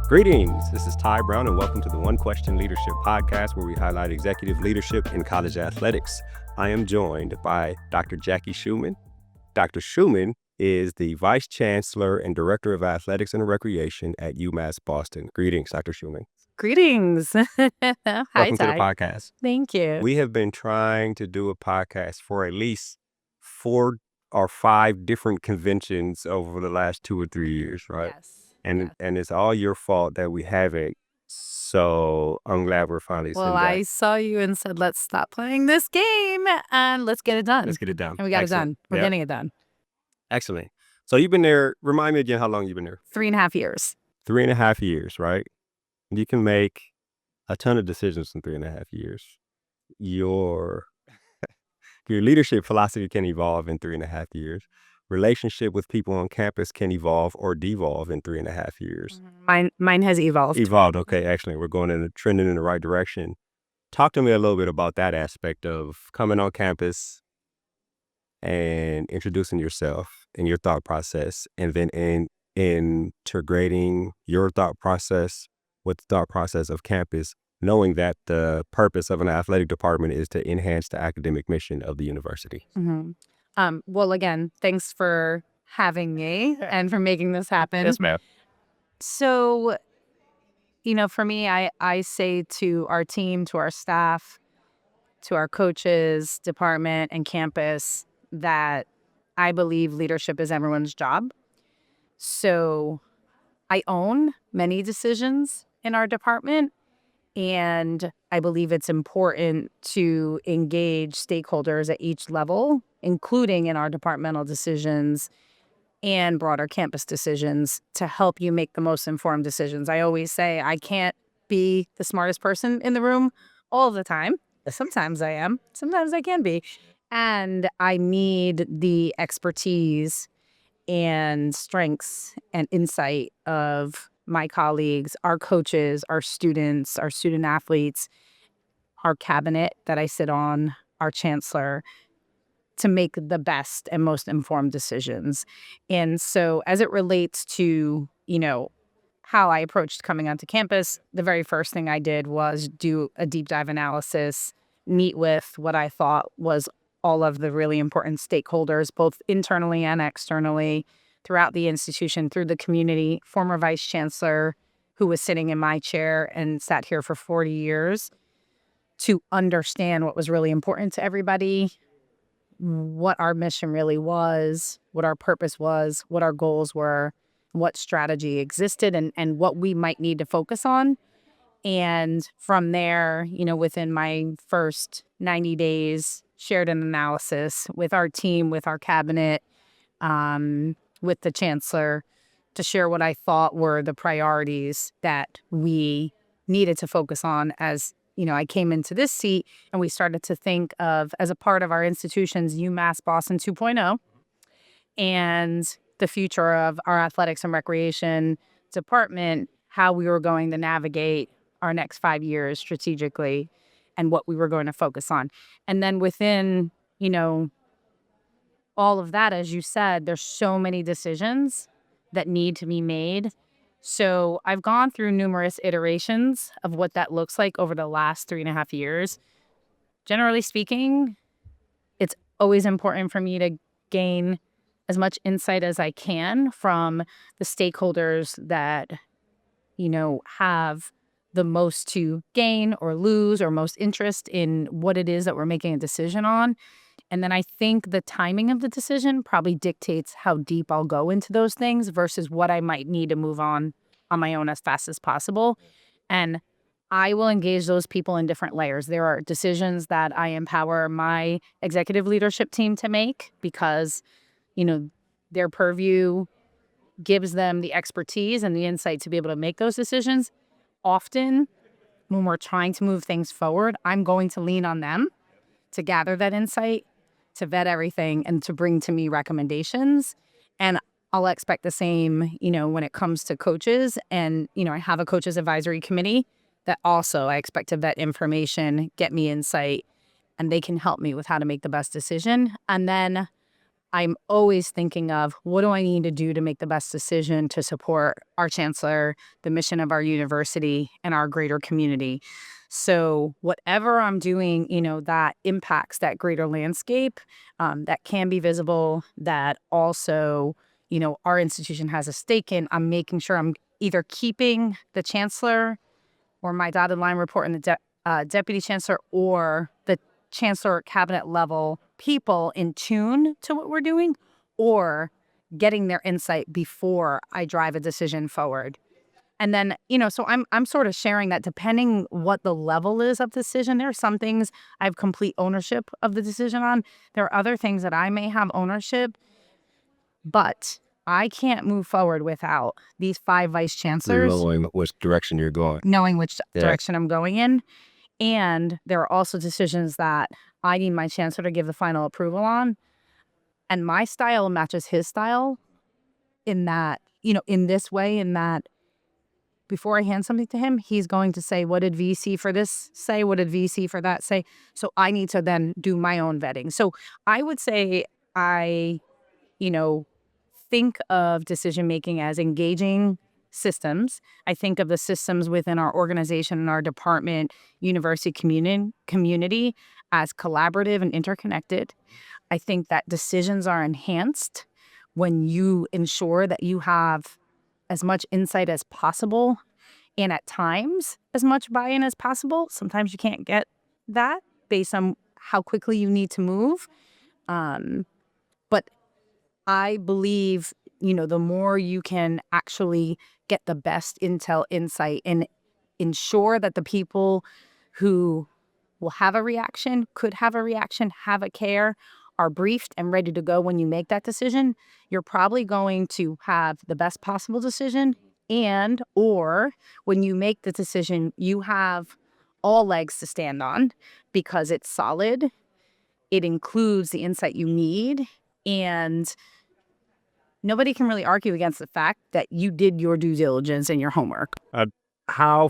Greetings, this is Ty Brown, and welcome to the One Question Leadership Podcast, where we highlight executive leadership in college athletics. I am joined by Dr. Jackie Schuman. Dr. Schuman is the Vice Chancellor and Director of Athletics and Recreation at UMass Boston. Greetings, Dr. Schuman. Greetings. Hi, Welcome to the Ty. podcast. Thank you. We have been trying to do a podcast for at least 4 or 5 different conventions over the last 2 or 3 years, right? Yes. And it's all your fault that we haven't. So I'm glad we're finally Well, sitting back. I saw you and said, let's stop playing this game and let's get it done. Let's get it done. And we got Excellent. it done. We're Yep. getting it done. Excellent. So you've been there. Remind me again how long you've been there. 3.5 years. 3.5 years, right? You can make a ton of decisions in 3.5 years. Your leadership philosophy can evolve in 3.5 years. Relationship with people on campus can evolve or devolve in 3.5 years. Mine has evolved. Okay, excellent. We're trending in the right direction. Talk to me a little bit about that aspect of coming on campus and introducing yourself and your thought process, and then integrating your thought process with the thought process of campus, knowing that the purpose of an athletic department is to enhance the academic mission of the university. Mm-hmm. Well, again, thanks for having me and for making this happen. Yes, ma'am. So, for me, I say to our team, to our staff, to our coaches, department, and campus that I believe leadership is everyone's job. So I own many decisions in our department, and I believe it's important to engage stakeholders at each level, including in our departmental decisions and broader campus decisions, to help you make the most informed decisions. I always say I can't be the smartest person in the room all the time. Sometimes I am. Sometimes I can be. And I need the expertise and strengths and insight of my colleagues, our coaches, our students, our student athletes, our cabinet that I sit on, our chancellor, to make the best and most informed decisions. And so as it relates to, how I approached coming onto campus, the very first thing I did was do a deep dive analysis, meet with what I thought was all of the really important stakeholders, both internally and externally, throughout the institution, through the community. Former vice chancellor who was sitting in my chair and sat here for 40 years, to understand what was really important to everybody, what our mission really was, what our purpose was, what our goals were, what strategy existed, and what we might need to focus on. And from there, within my first 90 days, shared an analysis with our team, with our cabinet, with the chancellor, to share what I thought were the priorities that we needed to focus on as, I came into this seat, and we started to think of, as a part of our institution's UMass Boston 2.0 and the future of our athletics and recreation department, how we were going to navigate our next 5 years strategically and what we were going to focus on. And then within, all of that, as you said, there's so many decisions that need to be made. So I've gone through numerous iterations of what that looks like over the last 3.5 years. Generally speaking, it's always important for me to gain as much insight as I can from the stakeholders that, have the most to gain or lose or most interest in what it is that we're making a decision on. And then I think the timing of the decision probably dictates how deep I'll go into those things versus what I might need to move on my own as fast as possible. And I will engage those people in different layers. There are decisions that I empower my executive leadership team to make because, their purview gives them the expertise and the insight to be able to make those decisions. Often, when we're trying to move things forward, I'm going to lean on them to gather that insight, to vet everything, and to bring to me recommendations. And I'll expect the same, when it comes to coaches. And, I have a coaches advisory committee that also I expect to vet information, get me insight, and they can help me with how to make the best decision. And then I'm always thinking of what do I need to do to make the best decision to support our chancellor, the mission of our university, and our greater community. So whatever I'm doing, that impacts that greater landscape, that can be visible, that also, our institution has a stake in, I'm making sure I'm either keeping the chancellor or my dotted line report and the deputy chancellor or the chancellor cabinet level people in tune to what we're doing, or getting their insight before I drive a decision forward. And then, so I'm sort of sharing that depending what the level is of decision. There are some things I have complete ownership of the decision on. There are other things that I may have ownership, but I can't move forward without these 5 vice chancellors Knowing which direction you're going. knowing which Yeah. direction I'm going in. And there are also decisions that I need my chancellor to give the final approval on. And my style matches his style in that, in this way, in that before I hand something to him, he's going to say, what did VC for this say? What did VC for that say? So I need to then do my own vetting. So I would say I, think of decision making as engaging systems. I think of the systems within our organization and our department, university community as collaborative and interconnected. I think that decisions are enhanced when you ensure that you have as much insight as possible and at times as much buy-in as possible. Sometimes you can't get that based on how quickly you need to move. But I believe, the more you can actually get the best intel insight and ensure that the people who will have a reaction, could have a reaction, have a care, are briefed and ready to go when you make that decision, you're probably going to have the best possible decision. And, or when you make the decision, you have all legs to stand on because it's solid. It includes the insight you need. And nobody can really argue against the fact that you did your due diligence and your homework. How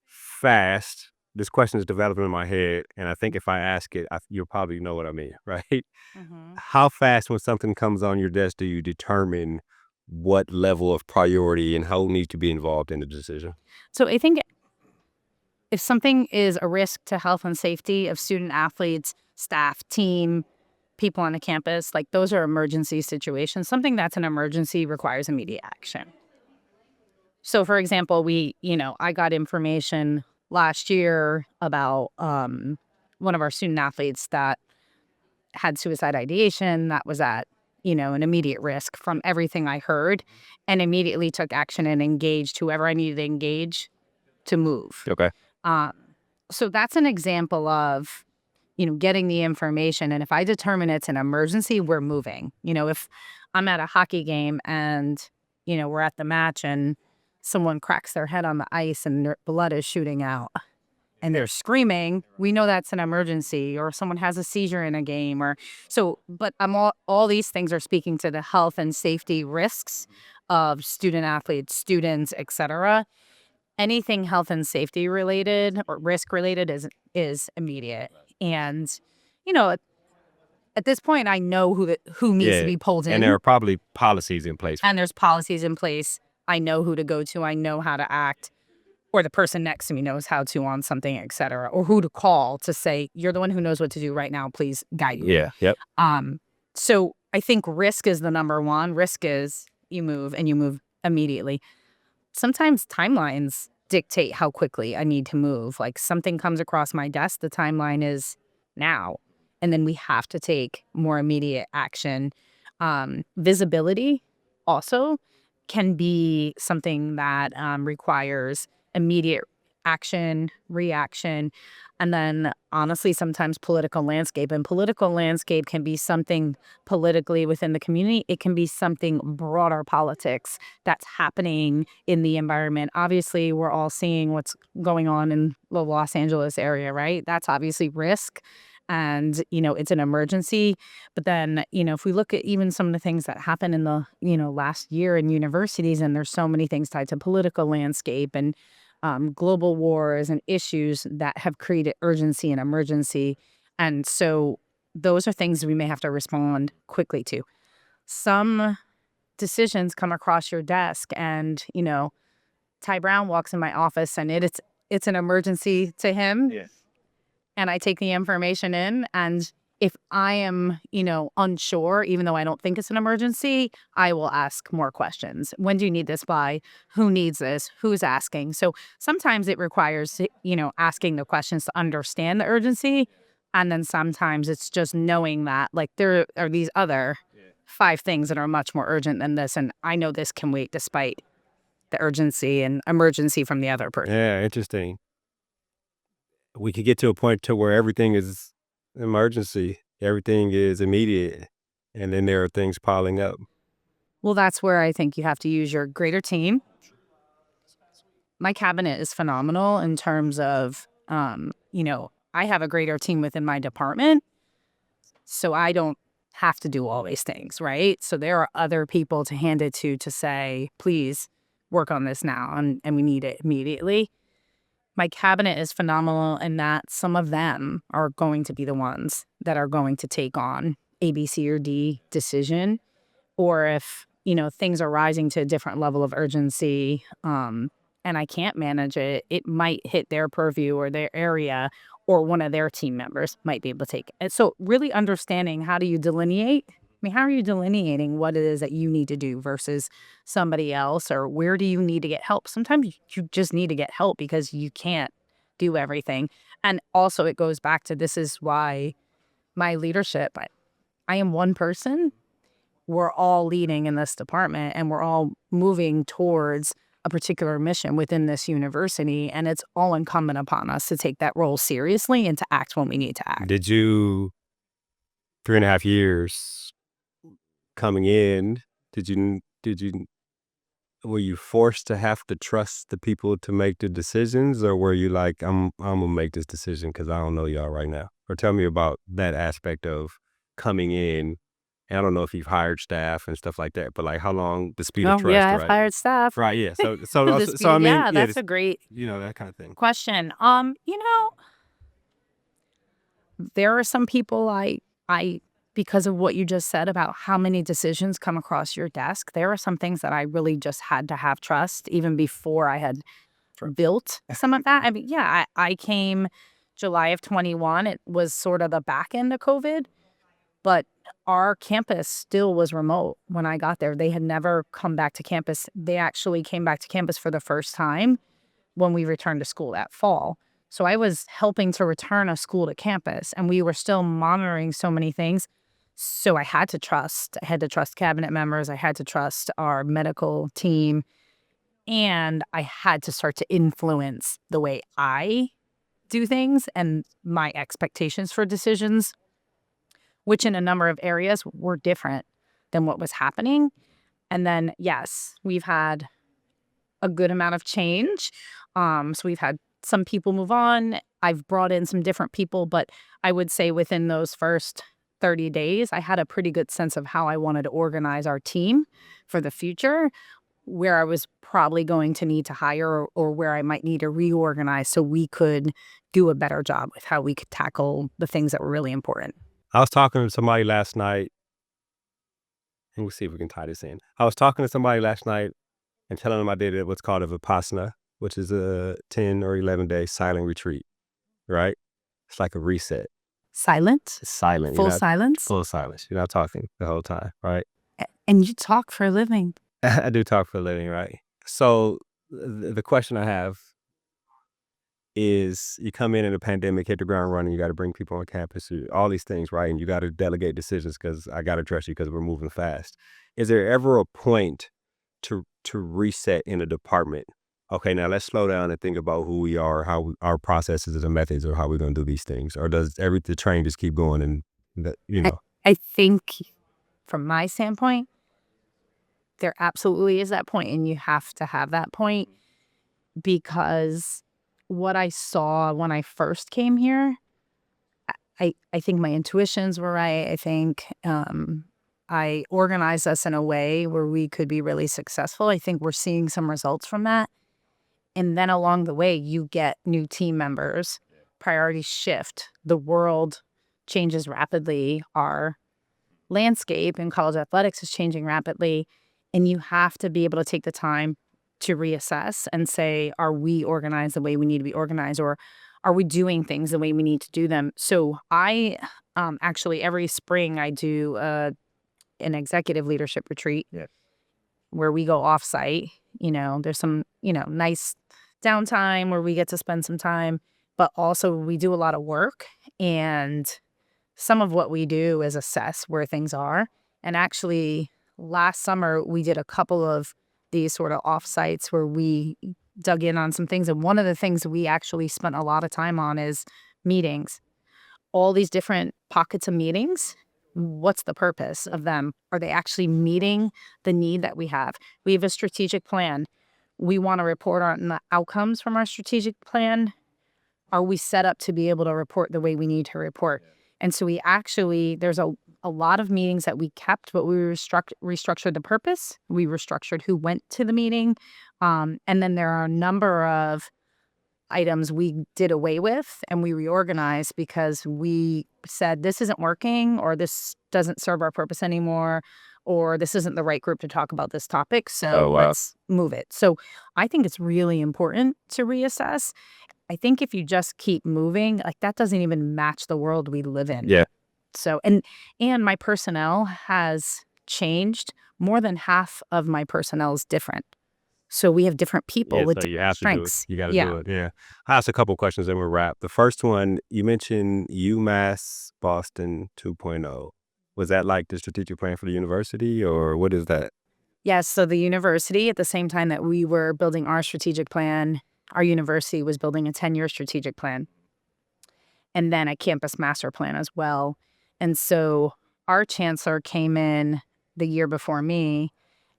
fast, this question is developing in my head, and I think if I ask it, you'll probably know what I mean, right? How fast, when something comes on your desk, do you determine what level of priority and who needs to be involved in the decision? So I think if something is a risk to health and safety of student athletes, staff, team, people on the campus, like those are emergency situations. Something that's an emergency requires immediate action. So for example, I got information last year about one of our student athletes that had suicide ideation that was at, an immediate risk from everything I heard, and immediately took action and engaged whoever I needed to engage to move. Okay. So that's an example of, getting the information. And if I determine it's an emergency, we're moving. If I'm at a hockey game and, we're at the match and someone cracks their head on the ice and their blood is shooting out and they're screaming, we know that's an emergency. Or someone has a seizure in a game, but all these things are speaking to the health and safety risks of student athletes, students, etc. Anything health and safety related or risk related is immediate. And, at this point, I know who needs to be pulled in. And there are probably policies in place. And there's policies in place. I know who to go to. I know how to act. Or the person next to me knows how to on something, et cetera. Or who to call to say, you're the one who knows what to do right now. Please guide me. Yeah. Yep. So I think risk is the number one. Risk is you move and you move immediately. Sometimes timelines dictate how quickly I need to move. Like something comes across my desk, the timeline is now. And then we have to take more immediate action. Visibility also can be something that requires immediate action, reaction, and then honestly, sometimes political landscape. And political landscape can be something politically within the community. It can be something broader politics that's happening in the environment. Obviously, we're all seeing what's going on in the Los Angeles area, right? That's obviously risk. And, it's an emergency. But then, if we look at even some of the things that happened in the, last year in universities, and there's so many things tied to political landscape and global wars and issues that have created urgency and emergency. And so those are things we may have to respond quickly to. some decisions come across your desk and, Ty Brown walks in my office and it's an emergency to him. Yes. And I take the information in, and if I am, unsure, even though I don't think it's an emergency, I will ask more questions. When do you need this by? Who needs this? Who's asking? So sometimes it requires, asking the questions to understand the urgency. And then sometimes it's just knowing that, like, there are these other 5 things that are much more urgent than this. And I know this can wait despite the urgency and emergency from the other person. Yeah, interesting. We could get to a point to where everything is emergency, everything is immediate, and then there are things piling up. Well, that's where I think you have to use your greater team. My cabinet is phenomenal in terms of, I have a greater team within my department, so I don't have to do all these things, right? So there are other people to hand it to say, please work on this now, and we need it immediately. My cabinet is phenomenal in that some of them are going to be the ones that are going to take on A, B, C, or D decision. Or if, things are rising to a different level of urgency, and I can't manage it, it might hit their purview or their area, or one of their team members might be able to take it. And so really understanding, how do you delineate? I mean, how are you delineating what it is that you need to do versus somebody else, or where do you need to get help? Sometimes you just need to get help because you can't do everything. And also it goes back to, this is why my leadership, I am one person. We're all leading in this department and we're all moving towards a particular mission within this university. And it's all incumbent upon us to take that role seriously and to act when we need to act. Did you 3.5 years coming in, were you forced to have to trust the people to make the decisions, or were you like, I'm gonna make this decision because I don't know y'all right now? Or tell me about that aspect of coming in. And I don't know if you've hired staff and stuff like that, but like, how long the speed of Oh, yeah, trust, I've right? hired staff. Right, yeah. So The also, so I speed, mean, yeah, yeah, that's a great that kind of thing. question. There are some people I because of what you just said about how many decisions come across your desk, there are some things that I really just had to have trust even before I had built some of that. I mean, yeah, I came July of 21. It was sort of the back end of COVID, but our campus still was remote when I got there. They had never come back to campus. They actually came back to campus for the first time when we returned to school that fall. So I was helping to return a school to campus, and we were still monitoring so many things. So I had to trust. I had to trust cabinet members. I had to trust our medical team. And I had to start to influence the way I do things and my expectations for decisions, which in a number of areas were different than what was happening. And then, yes, we've had a good amount of change. So we've had some people move on. I've brought in some different people, but I would say within those first 30 days, I had a pretty good sense of how I wanted to organize our team for the future, where I was probably going to need to hire, or where I might need to reorganize so we could do a better job with how we could tackle the things that were really important. I was talking to somebody last night, and we'll see if we can tie this in. I was talking to somebody last night and telling them I did what's called a Vipassana, which is a 10 or 11-day silent retreat, right? It's like a reset. Silent? It's silent. Full silence? Full silence. You're not talking the whole time, right? And you talk for a living. I do talk for a living, right? So the question I have is, you come in a pandemic, hit the ground running, you got to bring people on campus, all these things, right? And you got to delegate decisions because I got to trust you because we're moving fast. Is there ever a point to reset in a department? Okay, now let's slow down and think about who we are, our processes and methods, or how we're going to do these things. Or does the train just keep going and I think from my standpoint, there absolutely is that point, and you have to have that point, because what I saw when I first came here, I think my intuitions were right. I think I organized us in a way where we could be really successful. I think we're seeing some results from that. And then along the way, you get new team members, priorities shift, the world changes rapidly. Our landscape in college athletics is changing rapidly, and you have to be able to take the time to reassess and say, are we organized the way we need to be organized, or are we doing things the way we need to do them? So I actually every spring I do an executive leadership retreat where we go offsite. There's some, nice downtime where we get to spend some time, but also we do a lot of work. And some of what we do is assess where things are. And actually, last summer, we did a couple of these sort of offsites where we dug in on some things. And one of the things we actually spent a lot of time on is meetings. All these different pockets of meetings. What's the purpose of them? Are they actually meeting the need that we have? We have a strategic plan. We want to report on the outcomes from our strategic plan. Are we set up to be able to report the way we need to report? And so there's a lot of meetings that we kept, but we restructured the purpose. We restructured who went to the meeting. And then there are a number of items we did away with and we reorganized because we said this isn't working, or this doesn't serve our purpose anymore, or this isn't the right group to talk about this topic. So let's move it. So I think it's really important to reassess. I think if you just keep moving, like that doesn't even match the world we live in. Yeah. So, and my personnel has changed. More than half of my personnel is different. So we have different people with So you different have to do it. strengths. You got to do it. Yeah. I asked a couple questions and we'll wrap. The first one, you mentioned UMass Boston 2.0. Was that like the strategic plan for the university, or what is that? Yes. So the university, at the same time that we were building our strategic plan, our university was building a 10-year strategic plan and then a campus master plan as well. And so our chancellor came in the year before me,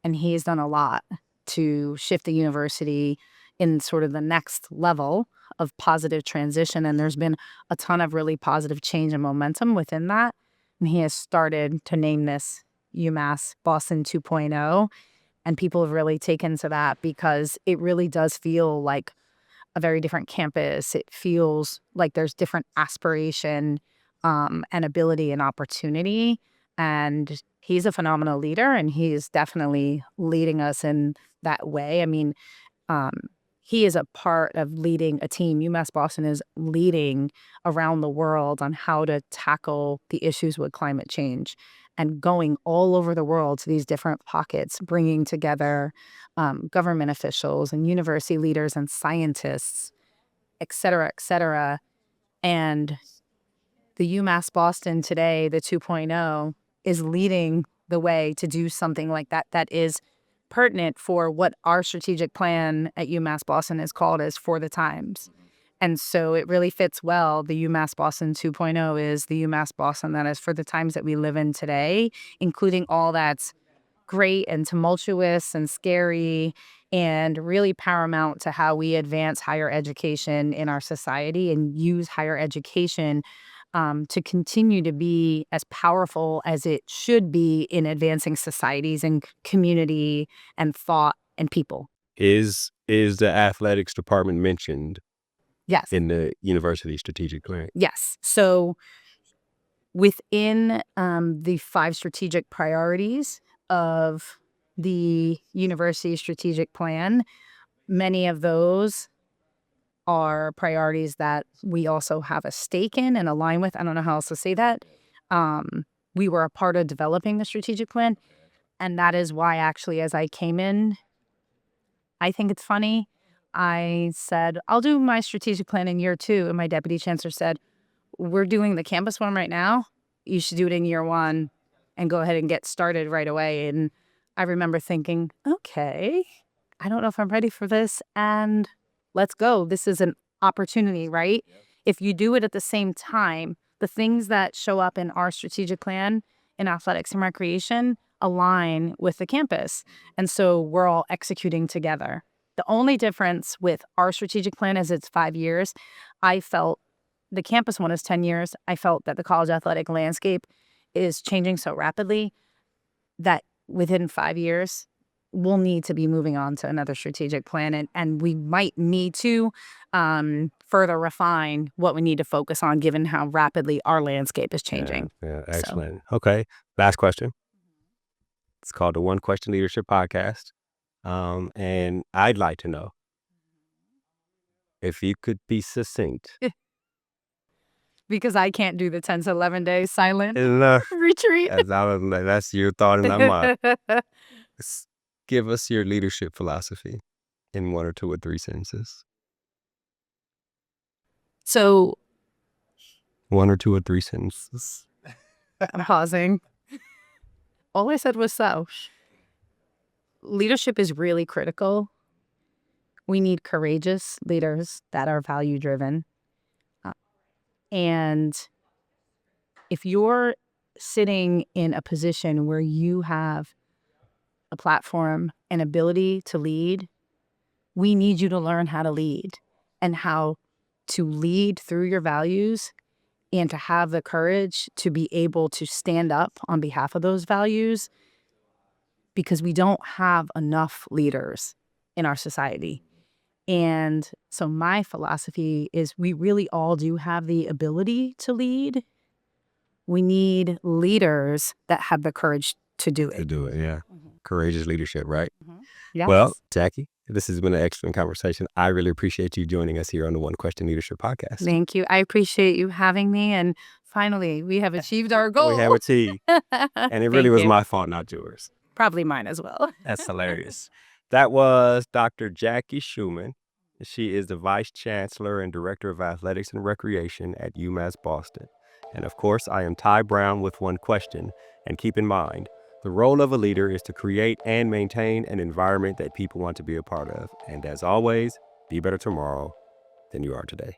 and he's done a lot to shift the university in sort of the next level of positive transition. And there's been a ton of really positive change and momentum within that. And he has started to name this UMass Boston 2.0. And people have really taken to that because it really does feel like a very different campus. It feels like there's different aspiration and ability and opportunity. And he's a phenomenal leader, and he's definitely leading us in that way. I mean, he is a part of leading a team. UMass Boston is leading around the world on how to tackle the issues with climate change and going all over the world to these different pockets, bringing together government officials and university leaders and scientists, et cetera, et cetera. And the UMass Boston today, the 2.0, is leading the way to do something like that that is pertinent for what our strategic plan at UMass Boston is called as For the Times. And so it really fits well. The UMass Boston 2.0 is the UMass Boston that is for the times that we live in today, including all that's great and tumultuous and scary and really paramount to how we advance higher education in our society and use higher education to continue to be as powerful as it should be in advancing societies and community and thought and people. Is the athletics department mentioned Yes. in the university strategic plan? Yes. So within the 5 strategic priorities of the university strategic plan, many of those are priorities that we also have a stake in and align with. I don't know how else to say that. We were a part of developing the strategic plan. And that is why, actually, as I came in, I think it's funny. I said, I'll do my strategic plan in year 2. And my deputy chancellor said, we're doing the campus one right now. You should do it in year 1 and go ahead and get started right away. And I remember thinking, okay, I don't know if I'm ready for this. And let's go. This is an opportunity, right? Yep. If you do it at the same time, the things that show up in our strategic plan in athletics and recreation align with the campus. And so we're all executing together. The only difference with our strategic plan is it's 5 years. I felt the campus one is 10 years. I felt that the college athletic landscape is changing so rapidly that within 5 years, we'll need to be moving on to another strategic plan. And we might need to further refine what we need to focus on given how rapidly our landscape is changing. Yeah, excellent. So. Okay. Last question. It's called the One Question Leadership Podcast. And I'd like to know if you could be succinct. Because I can't do the 10 to 11 day silent retreat. That's your thought in my mind. Give us your leadership philosophy in 1 or 2 or 3 sentences. So 1 or 2 or 3 sentences. I'm pausing. All I said was so. Leadership is really critical. We need courageous leaders that are value driven. And if you're sitting in a position where you have a platform and ability to lead, we need you to learn how to lead and how to lead through your values and to have the courage to be able to stand up on behalf of those values, because we don't have enough leaders in our society. And so my philosophy is we really all do have the ability to lead. We need leaders that have the courage to do it. To do it, yeah. Courageous leadership, right? Yes. Well, Jackie, this has been an excellent conversation. I really appreciate you joining us here on the One Question Leadership Podcast. Thank you. I appreciate you having me. And finally, we have achieved our goal. We have achieved. And it really was my fault, not yours. Probably mine as well. That's hilarious. That was Dr. Jackie Schuman. She is the Vice Chancellor and Director of Athletics and Recreation at UMass Boston. And of course, I am Ty Brown with One Question. And keep in mind, the role of a leader is to create and maintain an environment that people want to be a part of. And as always, be better tomorrow than you are today.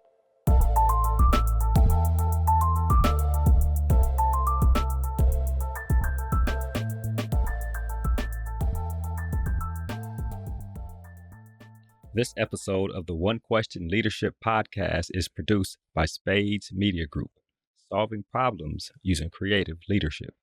This episode of the One Question Leadership Podcast is produced by Spades Media Group, solving problems using creative leadership.